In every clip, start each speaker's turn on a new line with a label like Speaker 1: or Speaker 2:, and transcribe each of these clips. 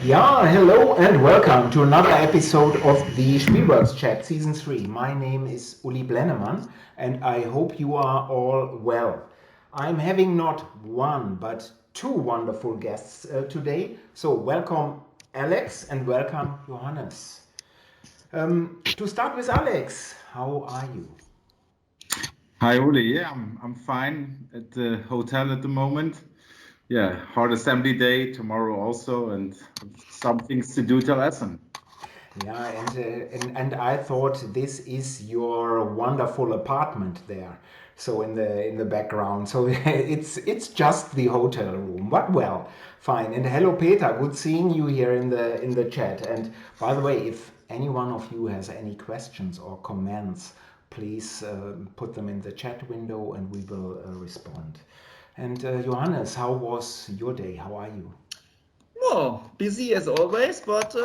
Speaker 1: Yeah, hello and welcome to another episode of the SpielworxxChat Season 3. My name is Uli Blennemann and I hope you are all well. I'm having not one but two wonderful guests today. So welcome Alex and welcome Johannes. To start with Alex, how are you?
Speaker 2: Hi, Uli. Yeah, I'm fine at the hotel at the moment. Yeah, hard assembly day tomorrow also, and some things to do till Essen.
Speaker 1: Yeah, and I thought this is your wonderful apartment there. So in the background. So it's just the hotel room. But well, fine. And hello Peter, good seeing you here in the chat. And by the way, if any one of you has any questions or comments, please put them in the chat window and we will respond. And Johannes, how was your day? How are you?
Speaker 3: Well, busy as always, but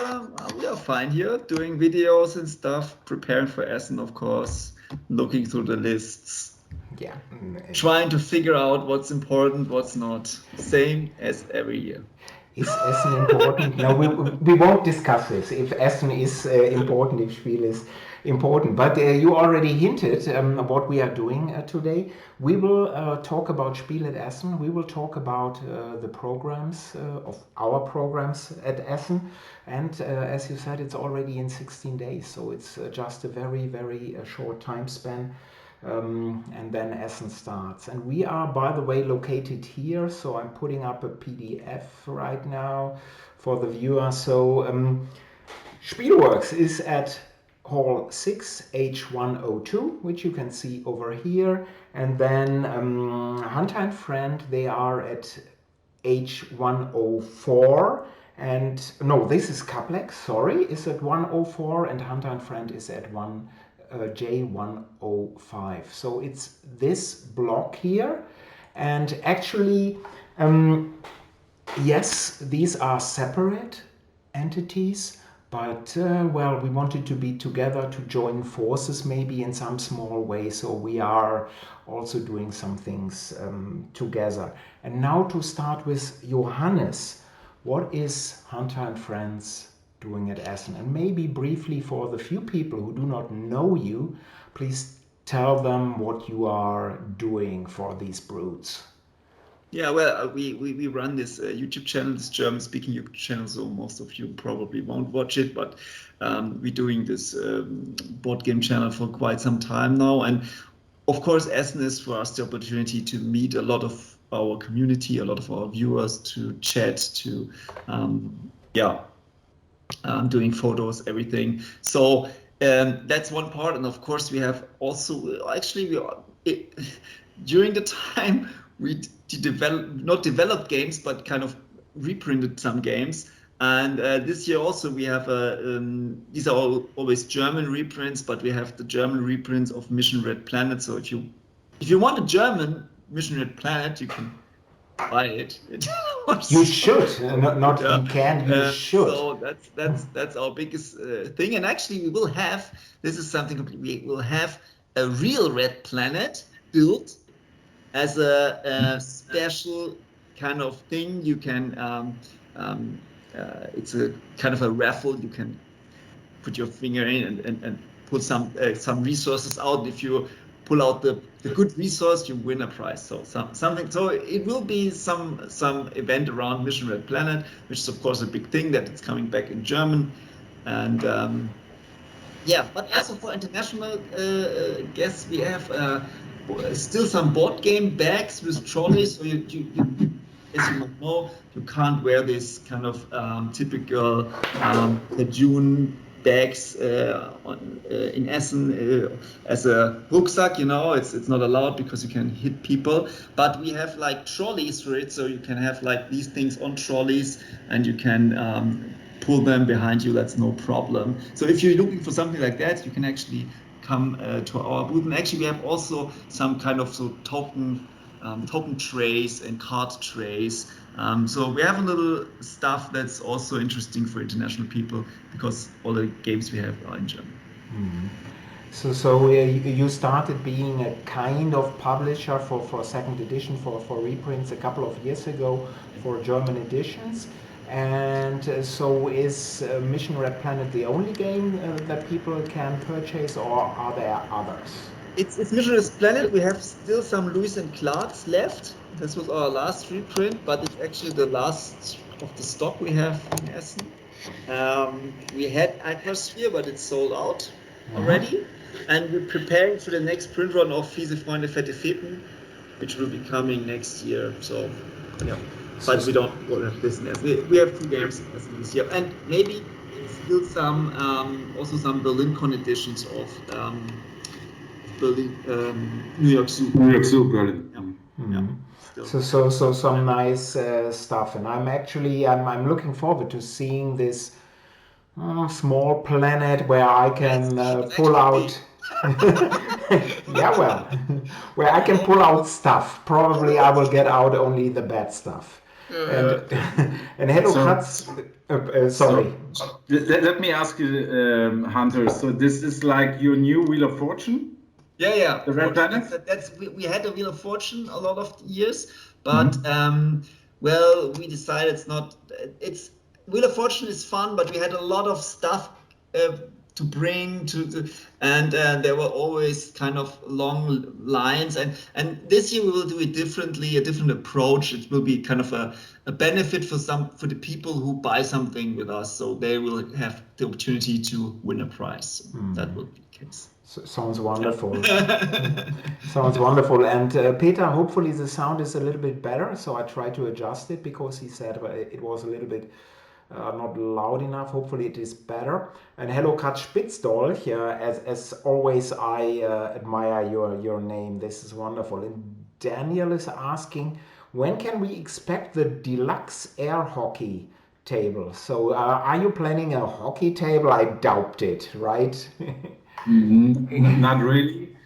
Speaker 3: we are fine here, doing videos and stuff, preparing for Essen, of course, looking through the lists,
Speaker 1: Yeah.
Speaker 3: trying to figure out what's important, what's not. Same as every year.
Speaker 1: Is Essen important? No, we won't discuss this. If Essen is important, if Spiel is important. But you already hinted what we are doing today. We will talk about Spiel at Essen. We will talk about the programs of our programs at Essen. And as you said, it's already in 16 days. So it's just a very, very short time span. And then Essen starts. And we are, by the way, located here. So I'm putting up a PDF right now for the viewer. So Spielworxx is at Hall 6, H102, which you can see over here. And then Hunter and Friend, they are at H104. And no, this is Kapplex, sorry, is at 104, and Hunter and Friend is at J105. So it's this block here. And actually, yes, these are separate entities, but well, we wanted to be together to join forces maybe in some small way. So we are also doing some things together. And now to start with Johannes, what is Hunter and Friends doing at Essen? And maybe briefly for the few people who do not know you, please tell them what you are doing for these brutes.
Speaker 3: Yeah, well, we run this YouTube channel, this German-speaking YouTube channel, so most of you probably won't watch it, but we're doing this board game channel for quite some time now. And of course, Essen is for us the opportunity to meet a lot of our community, a lot of our viewers, to chat, to doing photos, everything. So that's one part, and of course we have also during the time we not developed games, but kind of reprinted some games. And this year also we have these are always German reprints, but we have the German reprints of Mission Red Planet. So if you want a German Mission Red Planet, you can buy it.
Speaker 1: You should, not you can, you should.
Speaker 3: So that's our biggest thing. And actually, we will have, this is something we will have a real Red Planet built as a special kind of thing. You can it's a kind of a raffle. You can put your finger in and put some resources out. If you pull out the good resource, you win a prize. So something. So it will be some event around Mission Red Planet, which is of course a big thing that it's coming back in German. And but also for international guests, we have still some board game bags with trolleys. So you as you might know, you can't wear this kind of typical June bags in Essen as a rucksack. It's not allowed because you can hit people. But we have like trolleys for it, so you can have like these things on trolleys, and you can pull them behind you. That's no problem. So if you're looking for something like that, you can actually come to our booth. And actually, we have also some kind of token trays and card trays. So we have a little stuff that's also interesting for international people because all the games we have are in German.
Speaker 1: Mm-hmm. So you started being a kind of publisher for second edition, for reprints a couple of years ago for German editions. And so is Mission Red Planet the only game that people can purchase, or are there others?
Speaker 3: It's Mission Red Planet. We have still some Lewis and Clark's left. This was our last reprint, but it's actually the last of the stock we have in Essen. We had Atmosphere, but it's sold out already. And we're preparing for the next print run of Fiese Freunde Fette Feten, which will be coming next year. So, yeah. But we don't have this in Essen. We have 2 games in Essen this year. And maybe still some, also some BerlinCon editions of Berlin, New York Zoo.
Speaker 2: New York Zoo, Berlin.
Speaker 3: Yeah.
Speaker 1: So some nice stuff, and I'm looking forward to seeing this small planet where I can pull out. Yeah, well, where I can pull out stuff. Probably I will get out only the bad stuff. And hello, Katz. Sorry.
Speaker 2: So, let me ask you, Hunter. So this is like your new Wheel of Fortune?
Speaker 3: Yeah.
Speaker 2: The Red Planet?
Speaker 3: We had a Wheel of Fortune a lot of years, but well, we decided it's Wheel of Fortune is fun, but we had a lot of stuff to bring and there were always kind of long lines, and this year we will do it differently, a different approach. It will be kind of a benefit for the people who buy something with us, so they will have the opportunity to win a prize. That will be the case.
Speaker 1: Sounds wonderful. Sounds wonderful. And Peter, hopefully the sound is a little bit better. So I tried to adjust it because he said it was a little bit not loud enough. Hopefully it is better. And hello, Kat Spitzdolch. As always, I admire your name. This is wonderful. And Daniel is asking, when can we expect the Deluxe air hockey table? So are you planning a hockey table? I doubt it, right?
Speaker 2: Not really,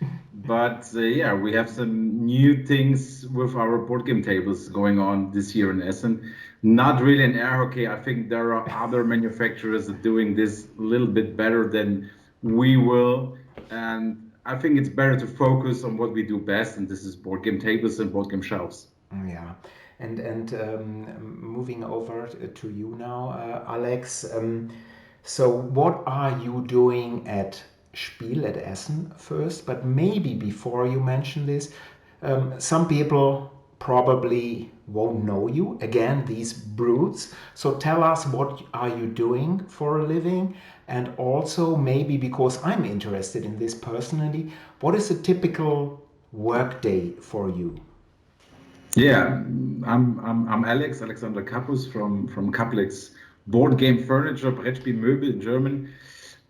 Speaker 2: but yeah, we have some new things with our board game tables going on this year in Essen. Not really in air hockey. I think there are other manufacturers doing this a little bit better than we will, and I think it's better to focus on what we do best, and this is board game tables and board game shelves.
Speaker 1: Yeah, and moving over to you now, Alex. So what are you doing at Spiel at Essen first? But maybe before you mention this, some people probably won't know you. Again, these brutes. So tell us, what are you doing for a living? And also maybe, because I'm interested in this personally, what is a typical work day for you?
Speaker 2: Yeah, I'm Alexander Kappus from Kapplex Board Game Furniture, Brettspiel Möbel in German.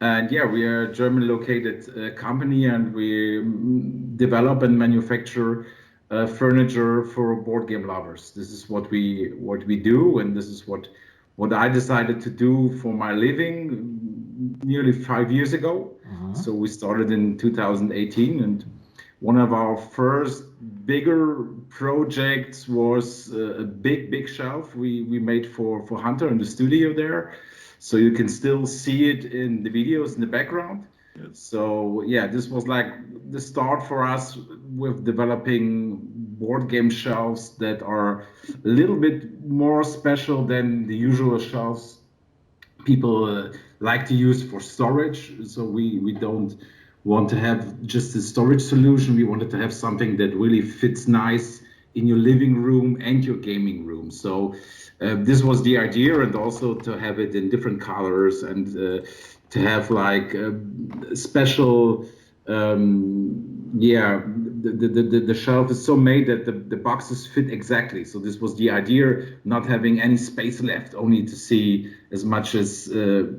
Speaker 2: And yeah, we are a German located company, and we develop and manufacture furniture for board game lovers. This is what we do, and this is what I decided to do for my living nearly 5 years ago. So we started in 2018, and one of our first bigger projects was a big shelf we made for Hunter in the studio there. So you can still see it in the videos in the background. So yeah, this was like the start for us with developing board game shelves that are a little bit more special than the usual shelves people like to use for storage. So we don't want to have just a storage solution. We wanted to have something that really fits nice in your living room and your gaming room. So this was the idea, and also to have it in different colors, and to have like special, the shelf is so made that the boxes fit exactly. So this was the idea, not having any space left, only to see as much as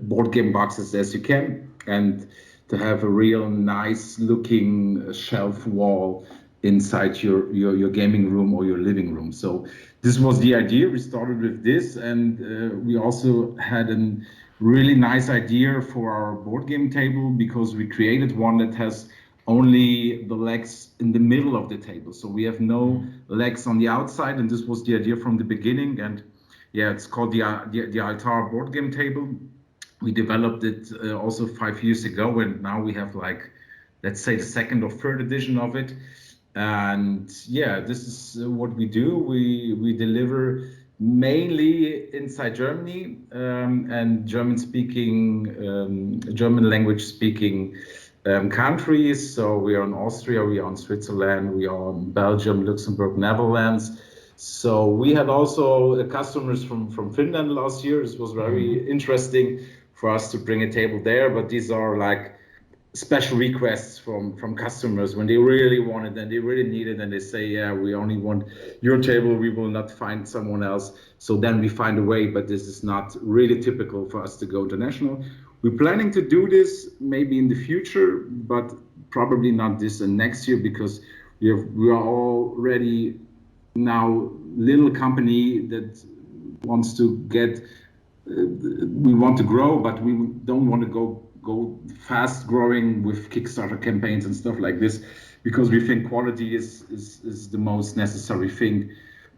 Speaker 2: board game boxes as you can, and to have a real nice looking shelf wall inside your gaming room or your living room. So this was the idea. We started with this, and we also had a really nice idea for our board game table, because we created one that has only the legs in the middle of the table. So we have no legs on the outside, and this was the idea from the beginning. And yeah, it's called the Altar board game table. We developed it also 5 years ago, and now we have, like, let's say, the second or third edition of it. And yeah, this is what we do. We deliver mainly inside Germany and German language speaking countries. So we are in Austria, we are in Switzerland, we are in Belgium, Luxembourg, Netherlands. So we had also customers from Finland last year. It was very interesting for us to bring a table there, but these are like special requests from customers when they really want it and they really need it and they say, yeah, we only want your table, we will not find someone else. So then we find a way, but this is not really typical for us to go international. We're planning to do this maybe in the future, but probably not this and next year, because we are already now little company that wants to get we want to grow, but we don't want to go fast growing with Kickstarter campaigns and stuff like this, because we think quality is the most necessary thing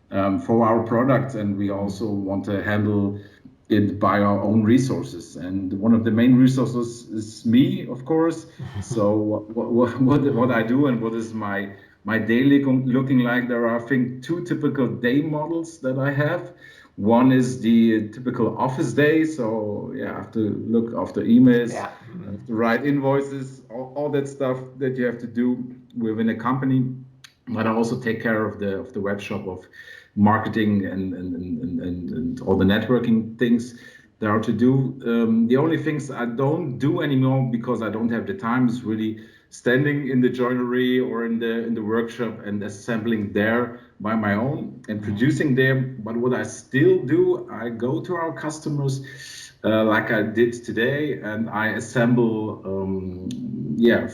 Speaker 2: for our product, and we also want to handle it by our own resources. And one of the main resources is me, of course. So what I do and what is my daily looking like, there are, I think, two typical day models that I have. One is the typical office day, so yeah, I have to look after emails, I have to write invoices, all that stuff that you have to do within a company. But I also take care of the web shop, of marketing and all the networking things there are to do. The only things I don't do anymore because I don't have the time is really standing in the joinery or in the workshop and assembling there by my own and producing there. But what I still do, I go to our customers like I did today, and I assemble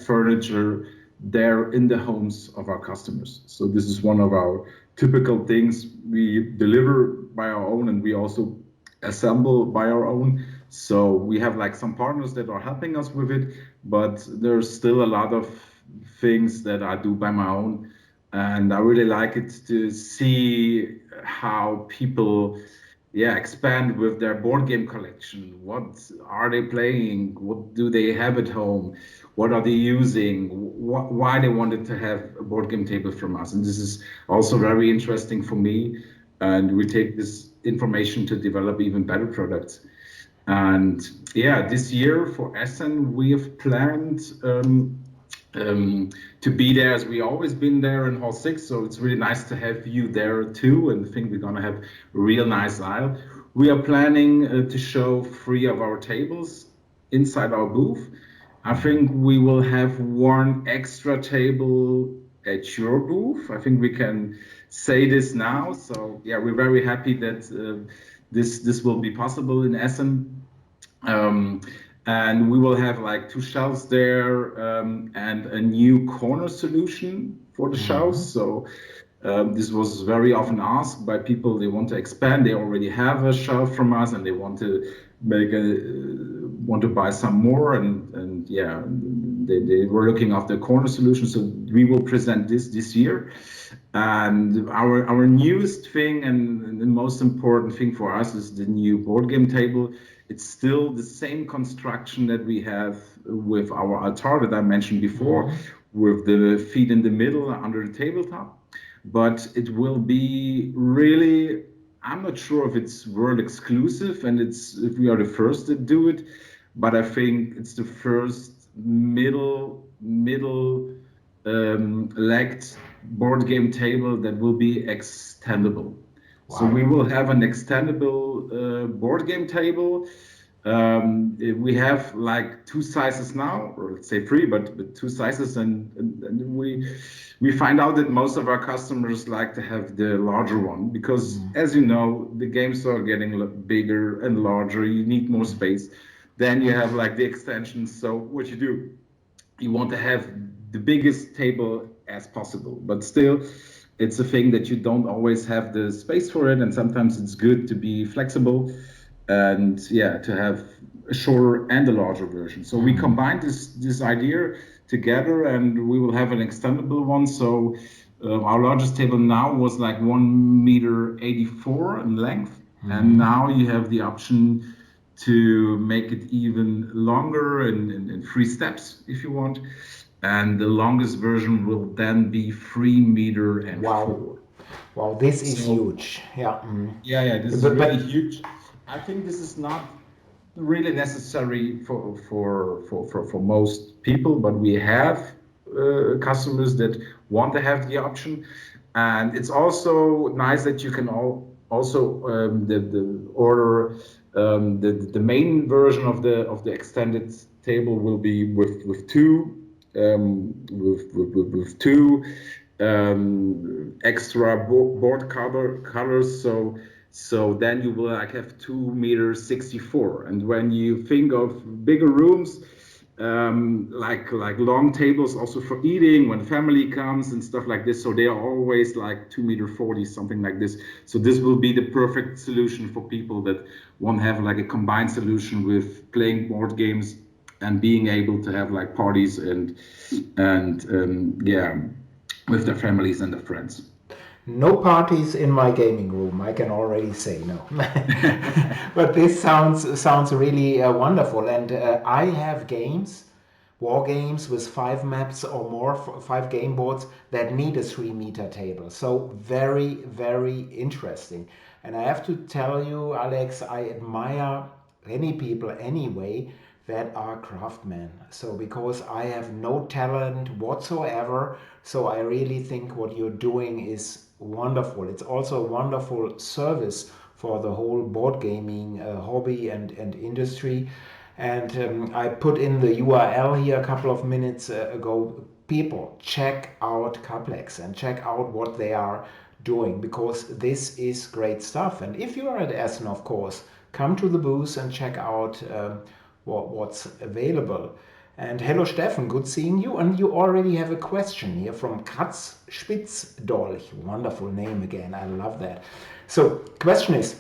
Speaker 2: furniture there in the homes of our customers. So this is one of our typical things. We deliver by our own and we also assemble by our own. So we have like some partners that are helping us with it, but there's still a lot of things that I do by my own. And I really like it to see how people expand with their board game collection. What are they playing? What do they have at home? What are they using? Why they wanted to have a board game table from us. And this is also very interesting for me. And we take this information to develop even better products. And yeah, this year for Essen, we have planned to be there, as we always been there in Hall 6. So it's really nice to have you there too. And I think we're going to have a real nice aisle. We are planning to show 3 of our tables inside our booth. I think we will have 1 extra table at your booth. I think we can say this now. So yeah, we're very happy that this will be possible in Essen. And we will have like 2 shelves there and a new corner solution for the shelves. So this was very often asked by people. They want to expand. They already have a shelf from us and they want to want to buy some more. And yeah, they were looking after a corner solution. So we will present this year. And our newest thing and the most important thing for us is the new board game table. It's still the same construction that we have with our altar that I mentioned before, with the feet in the middle under the tabletop. But it will be really, I'm not sure if it's world exclusive and if we are the first that do it, but I think it's the first middle legged board game table that will be extendable. Wow. So we will have an extendable board game table. We have like 2 sizes now, or let's say 3, but 2 sizes, and we find out that most of our customers like to have the larger one because, as you know, the games are getting bigger and larger. You need more space. Then you have like the extensions. So what you do, you want to have the biggest table as possible, but still it's a thing that you don't always have the space for it, and sometimes it's good to be flexible and to have a shorter and a larger version. So we combined this idea together, and we will have an extendable one. So our largest table now was like 1.84 m in length, and now you have the option to make it even longer in 3 steps if you want. And the longest version will then be 3.4 m. Wow.
Speaker 1: Wow, this is
Speaker 2: So
Speaker 1: huge. Yeah.
Speaker 2: yeah, this is really huge. I think this is not really necessary for most people, but we have customers that want to have the option, and it's also nice that you can also the order the main version of the extended table will be with two with two extra board colors. So then you will like have 2 meters 64. And when you think of bigger rooms, like long tables also for eating when family comes and stuff like this, so they are always like 2 meter 40, something like this. So this will be the perfect solution for people that want to have like a combined solution with playing board games and being able to have like parties and yeah, with their families and their friends.
Speaker 1: No parties in my gaming room, I can already say no. But this sounds really wonderful, and I have games, war games with 5 maps or more, 5 game boards that need a 3 meter table. So very, very interesting. And I have to tell you, Alex, I admire any people anyway that are craftsmen. So because I have no talent whatsoever, so I really think what you're doing is wonderful. It's also a wonderful service for the whole board gaming hobby and industry. And I put in the URL here a couple of minutes ago. People, check out Kapplex and check out what they are doing, because this is great stuff. And if you are at Essen, of course, come to the booth and check out what's available. And hello, Steffen, good seeing you. And you already have a question here from Katz Spitzdolch. Wonderful name again. I love that. So, question is,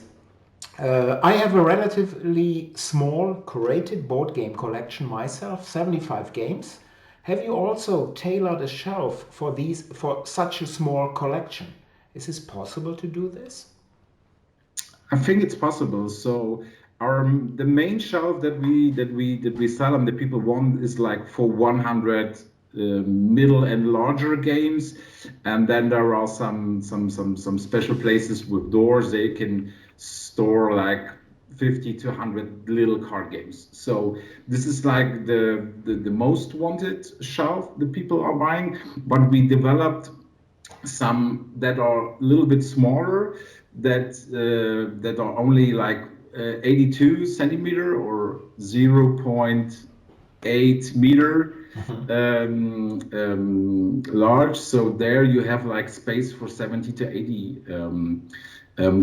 Speaker 1: I have a relatively small curated board game collection myself, 75 games. Have you also tailored a shelf for such a small collection? Is it possible to do this?
Speaker 2: I think it's possible. So the main shelf that we sell and the people want is like for 100 middle and larger games, and then there are some special places with doors they can store like 50 to 100 little card games. So this is like the most wanted shelf the people are buying, but we developed some that are a little bit smaller, that are only like 82 centimeter or 0.8 meter large. So there you have like space for 70 to 80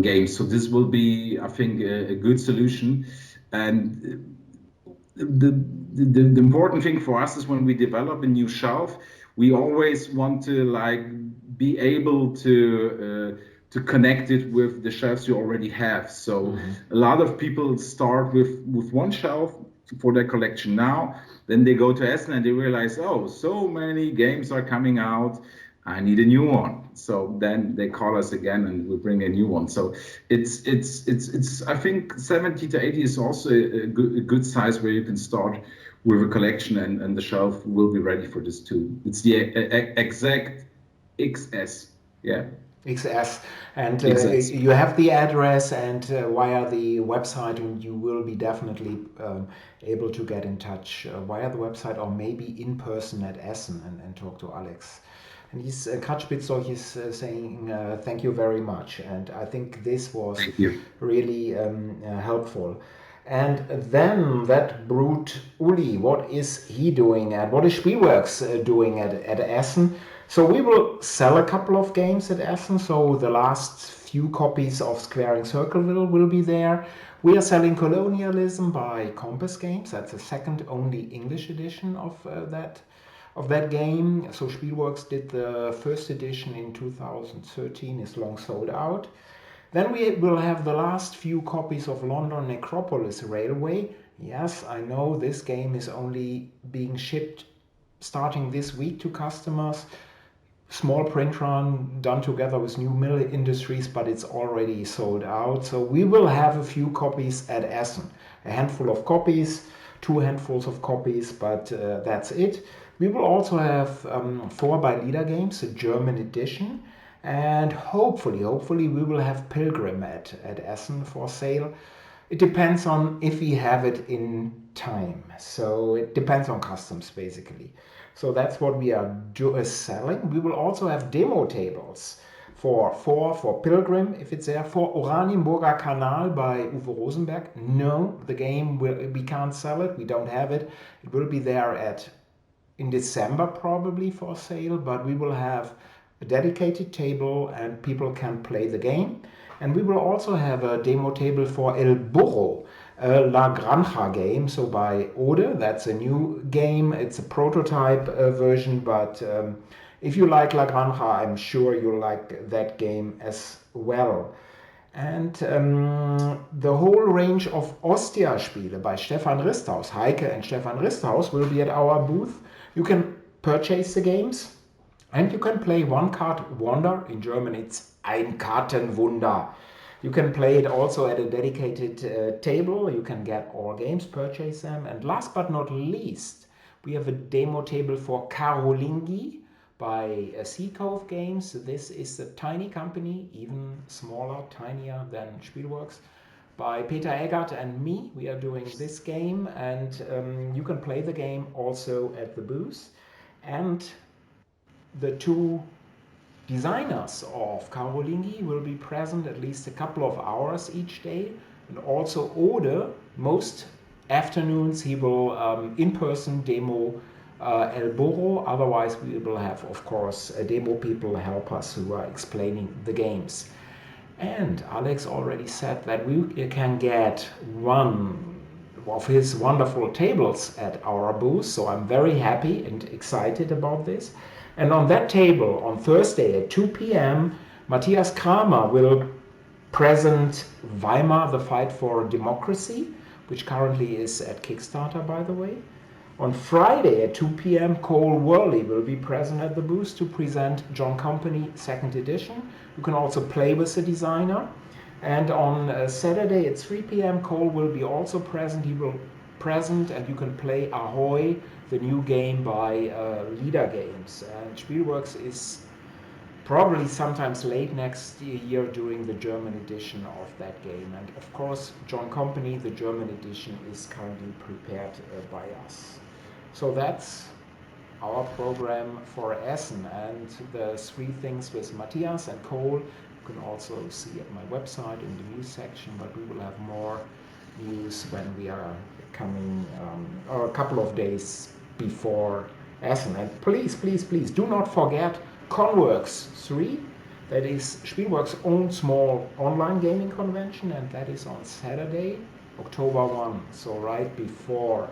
Speaker 2: games. So this will be, I think, a good solution. And the important thing for us is when we develop a new shelf, we always want to like be able to connect it with the shelves you already have. So a lot of people start with one shelf for their collection now, then they go to Essen and they realize, oh, so many games are coming out, I need a new one. So then they call us again and we bring a new one. So it's I think 70 to 80 is also a good size where you can start with a collection, and the shelf will be ready for this too. It's the exact XS. Yeah.
Speaker 1: XS. And
Speaker 2: XS.
Speaker 1: you have the address, and via the website, and you will be definitely able to get in touch via the website or maybe in person at Essen and talk to Alex. And he's Katschbitzoch is saying thank you very much, and I think this was really helpful. And then that brute Uli, what is he doing what is Spielworxx doing at Essen? So we will sell a couple of games at Essen. So the last few copies of Squaring Circleville will be there. We are selling Colonialism by Compass Games. That's the second only English edition of that game. So Spielworxx did the first edition in 2013, is long sold out. Then we will have the last few copies of London Necropolis Railway. Yes, I know this game is only being shipped starting this week to customers. Small print run done together with New Mill Industries, but it's already sold out. So we will have a few copies at Essen. A handful of copies, 2 handfuls of copies, but that's it. We will also have 4 by Leader Games, a German edition. And hopefully we will have Pilgrim at Essen for sale. It depends on if we have it in time. So it depends on customs basically. So that's what we are selling. We will also have demo tables for Pilgrim, if it's there, for Oranienburger Kanal by Uwe Rosenberg. No, the game we can't sell it. We don't have it. It will be there in December probably for sale, but we will have a dedicated table and people can play the game. And we will also have a demo table for El Burro, a La Granja game, so by Ode. That's a new game. It's a prototype version, but if you like La Granja, I'm sure you'll like that game as well. And the whole range of Ostia-Spiele by Stefan Risthaus, Heike and Stefan Risthaus, will be at our booth. You can purchase the games and you can play One Card Wonder. In German it's Ein Kartenwunder. You can play it also at a dedicated table. You can get all games, purchase them. And last but not least, we have a demo table for Karolingi by Sea Cove Games. This is a tiny company, even smaller, tinier than Spielworxx. By Peter Eggert and me, we are doing this game, and you can play the game also at the booth. And the two designers of Karolingi will be present at least a couple of hours each day, and also Ode, most afternoons he will in-person demo El Burro. Otherwise we will have, of course, demo people help us who are explaining the games. And Alex already said that we can get one of his wonderful tables at our booth, so I'm very happy and excited about this. And on that table, on Thursday at 2 p.m., Matthias Kramer will present Weimar, the Fight for Democracy, which currently is at Kickstarter, by the way. On Friday at 2 p.m., Cole Worley will be present at the booth to present John Company 2nd edition. You can also play with the designer. And on Saturday at 3 p.m., Cole will be also present. He will present and you can play Ahoy, the new game by Leader Games. And Spielworxx is probably sometimes late next year doing the German edition of that game. And of course, John Company, the German edition, is currently prepared by us. So that's our program for Essen, and the three things with Matthias and Cole you can also see at my website in the news section, but we will have more news when we are coming or a couple of days before Essen. And please do not forget Conworx 3. That is Spielworxx's own small online gaming convention, and that is on Saturday, October 1, so right before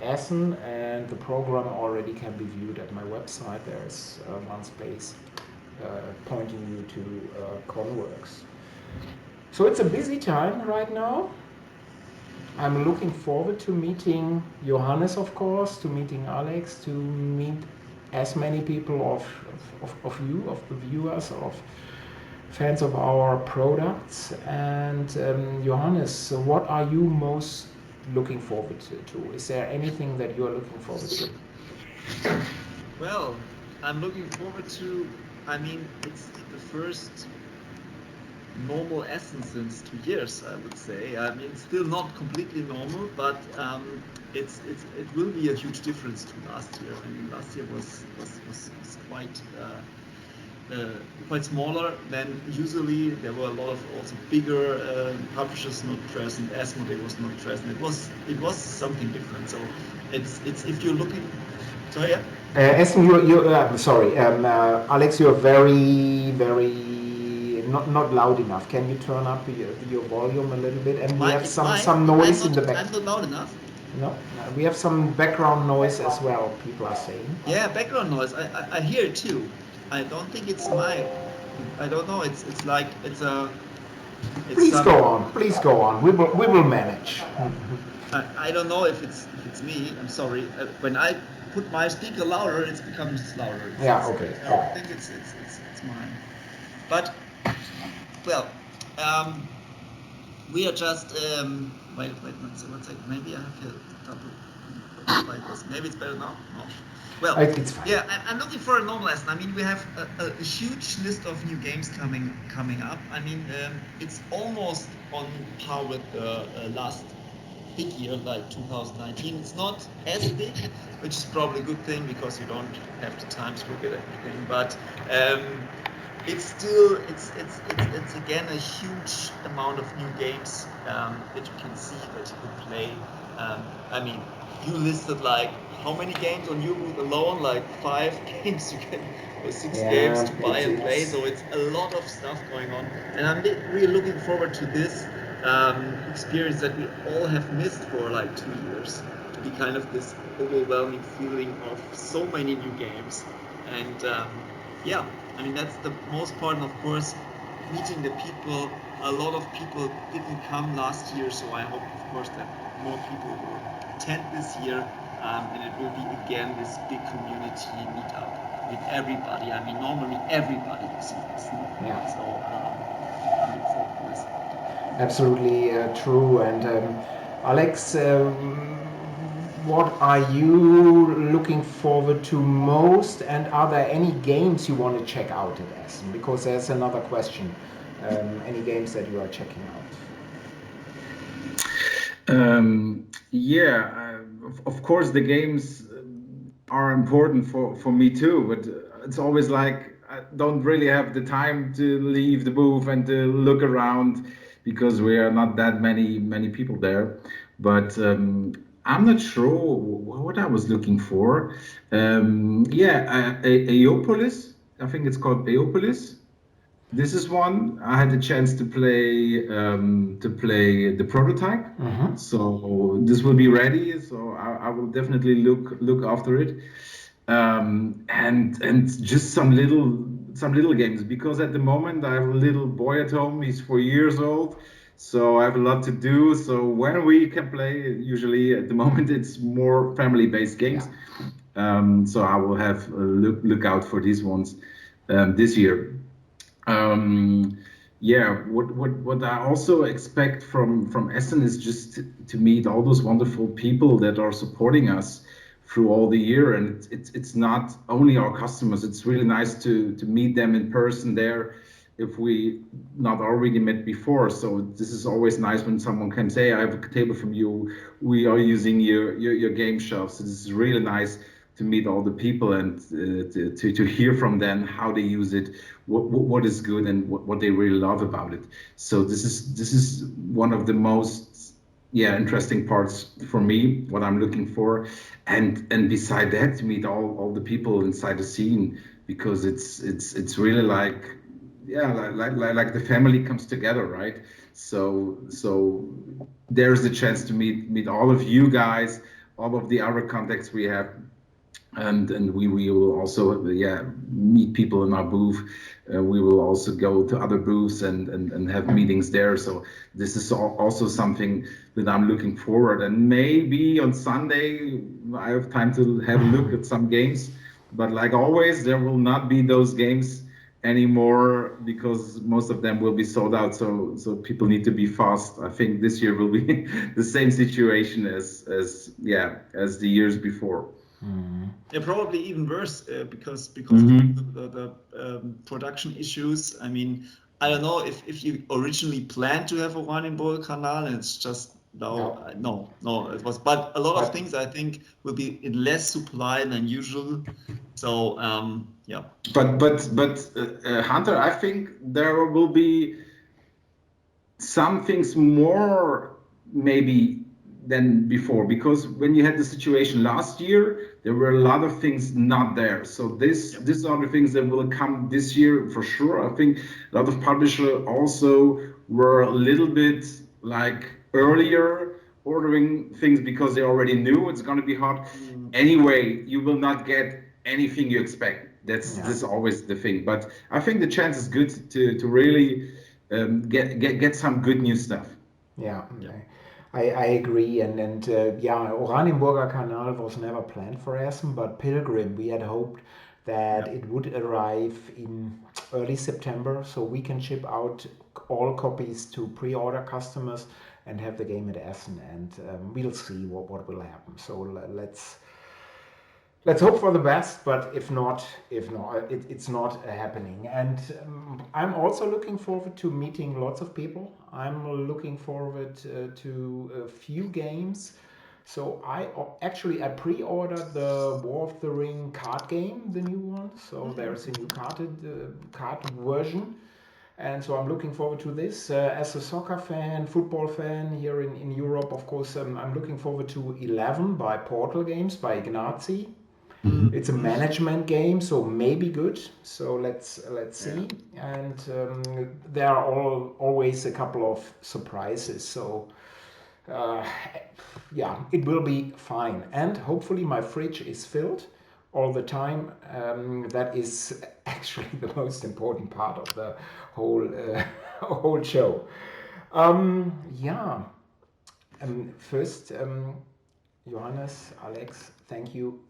Speaker 1: Essen, and the program already can be viewed at my website. There's one space pointing you to Conworx. So it's a busy time right now. I'm looking forward to meeting Johannes, of course, to meeting Alex, to meet as many people of you, of the viewers, of fans of our products. And Johannes, what are you most looking forward to? Is there anything that you are looking forward to?
Speaker 3: Well, I'm looking forward to, it's the first normal Essen since 2 years, I would say. It's still not completely normal, but it will be a huge difference to last year. Last year was quite smaller than usually. There were a lot of also bigger publishers not present. Asmodee was not present. It was something different. So it's if you're looking. Sorry, yeah.
Speaker 1: Essen, sorry, Alex, you're very not loud enough. Can you turn up your volume a little bit? And we have some noise in the back.
Speaker 3: I'm not loud enough.
Speaker 1: No, we have some background noise as well. People are saying.
Speaker 3: Yeah, background noise. I hear it too. I don't think it's my. I don't know. It's like it's a.
Speaker 1: Please go on. We will manage.
Speaker 3: I don't know if it's me. I'm sorry. When I put my speaker louder, it becomes louder.
Speaker 1: Okay.
Speaker 3: I don't think it's mine. But well, we are just wait one second. Maybe I have a double. like this. Maybe it's better now. No. Well,
Speaker 1: It's fine.
Speaker 3: yeah, I'm looking for a normal Essen. I mean, we have a huge list of new games coming up. I mean, it's almost on par with the last big year, like 2019. It's not as big, which is probably a good thing because you don't have the time to look at everything. But it's still it's again a huge amount of new games that you can see, that you can play. I mean, you listed like how many games on your booth alone? Like 5 games you can, or 6 games to buy and play. So it's a lot of stuff going on, and I'm really looking forward to this experience that we all have missed for like 2 years. To be kind of this overwhelming feeling of so many new games, and yeah, I mean that's the most part. And of course, meeting the people. A lot of people didn't come last year, so I hope, of course, that more people will attend this year, and it will be again this big community meetup with everybody. I mean, normally everybody is in this.
Speaker 1: Yeah.
Speaker 3: So I look forward to this.
Speaker 1: Absolutely true. And Alex, what are you looking forward to most? And are there any games you want to check out at Essen? Because there's another question. Any games that you are checking out?
Speaker 2: Yeah, of course the games are important for me too, but it's always like I don't really have the time to leave the booth and to look around because we are not that many people there. But I'm not sure what I was looking for. Yeah, Aeopolis. I think it's called Aeopolis. This is one I had the chance to play the prototype. So this will be ready. So I will definitely look after it, and just some little games because at the moment I have a little boy at home. He's 4 years old, so I have a lot to do. So when we can play, usually at the moment it's more family-based games. So I will have a look out for these ones this year. Yeah, what I also expect from Essen is just to meet all those wonderful people that are supporting us through all the year, and it's not only our customers. It's really nice to meet them in person there if we not already met before. So this is always nice when someone can say, I have a table from you, we are using your game shelves. So this is really nice to meet all the people and to hear from them how they use it, what is good and what they really love about it. So this is one of the most interesting parts for me, what I'm looking for, and beside that, to meet all the people inside the scene, because it's really like like the family comes together, right? So there's the chance to meet all of you guys, all of the other contacts we have, and we will also meet people in our booth. We will also go to other booths and have meetings there. So this is also something that I'm looking forward. And maybe on Sunday I have time to have a look at some games. But like always, there will not be those games anymore because most of them will be sold out. So people need to be fast. I think this year will be the same situation as the years before.
Speaker 3: Yeah, probably even worse because the production issues. I mean, I don't know if you originally planned to have a one in Kanal and it's just no, it was. But a lot of things I think will be in less supply than usual. So yeah.
Speaker 2: But Hunter, I think there will be some things more maybe than before, because when you had the situation last year, there were a lot of things not there. So these are the things that will come this year for sure. I think a lot of publishers also were a little bit like earlier ordering things because they already knew it's going to be hot. Anyway, you will not get anything you expect. That's always the thing. But I think the chance is good to really get some good new stuff.
Speaker 1: Yeah. I agree, and Oranienburger Kanal was never planned for Essen, but Pilgrim, we had hoped that it would arrive in early September, so we can ship out all copies to pre-order customers and have the game at Essen, and we'll see what will happen. So let's hope for the best, but if not, it's not happening. And I'm also looking forward to meeting lots of people. I'm looking forward to a few games. So I pre-ordered the War of the Ring card game, the new one. So there's a new card version. And so I'm looking forward to this. As a soccer fan, football fan here in Europe, of course, I'm looking forward to 11 by Portal Games, by Ignazi. It's a management game, so maybe good. So let's see. And there are always a couple of surprises. So it will be fine. And hopefully my fridge is filled all the time. That is actually the most important part of the whole show. First, Johannes, Alex, thank you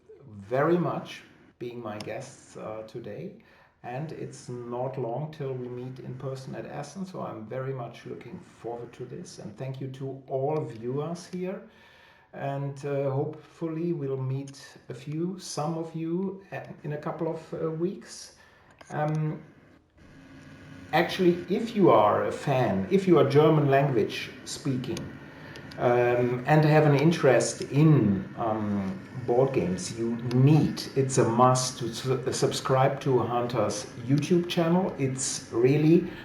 Speaker 1: very much being my guests today. And it's not long till we meet in person at Essen, so I'm very much looking forward to this. And thank you to all viewers here. And hopefully we'll meet some of you in a couple of weeks. Actually, if you are a fan, if you are German language speaking, and have an interest in board games, it's a must to subscribe to Hunter's YouTube channel.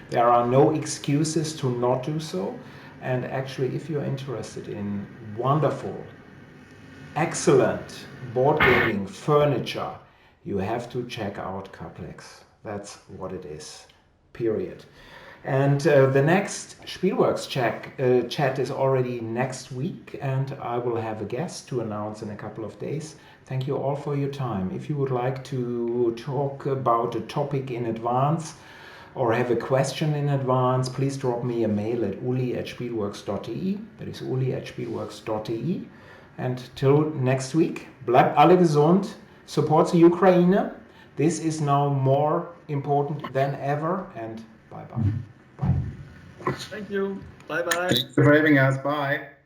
Speaker 1: There are no excuses to not do so. And actually, if you're interested in wonderful, excellent board gaming furniture, you have to check out Kapplex. That's what it is, period. And the next Spielworxx chat is already next week, and I will have a guest to announce in a couple of days. Thank you all for your time. If you would like to talk about a topic in advance or have a question in advance, please drop me a mail at uli@spielworxx.de. That is uli@spielworxx.de. And till next week, bleibt alle gesund, support the Ukraine. This is now more important than ever, and bye-bye. Bye.
Speaker 3: Thank you. Bye-bye.
Speaker 2: Thanks for having us. Bye.